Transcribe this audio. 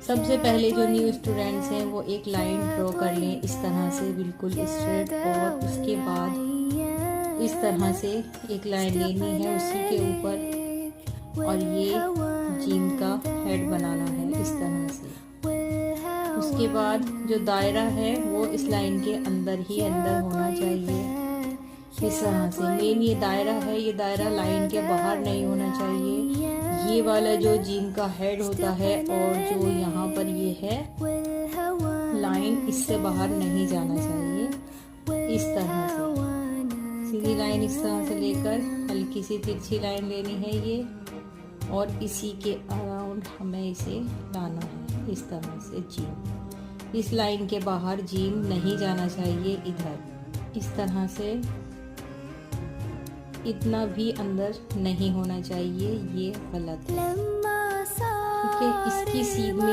सबसे पहले जो न्यू स्टूडेंट्स हैं वो एक लाइन ड्रॉ कर लें इस तरह से बिल्कुल स्ट्रेट, और उसके बाद इस तरह से एक लाइन लेनी है उसी के ऊपर, और ये जीम का हेड बनाना है इस तरह से। उसके बाद जो दायरा है वो इस लाइन के अंदर ही अंदर होना चाहिए इस तरह से। मेन ये दायरा है, ये दायरा लाइन के बाहर नहीं होना चाहिए। ये वाला जो जीम का हेड होता है और जो यहाँ पर ये है लाइन, इससे बाहर नहीं जाना चाहिए इस तरह से। सीधी लाइन इस तरह से लेकर हल्की सी तिरछी लाइन लेनी है ये, और इसी के अराउंड हमें इसे लाना है इस तरह से जीम। इस लाइन के बाहर जीम नहीं जाना चाहिए, इधर इस तरह से इतना भी अंदर नहीं होना चाहिए, ये गलत है। ठीक है, इसकी सीध में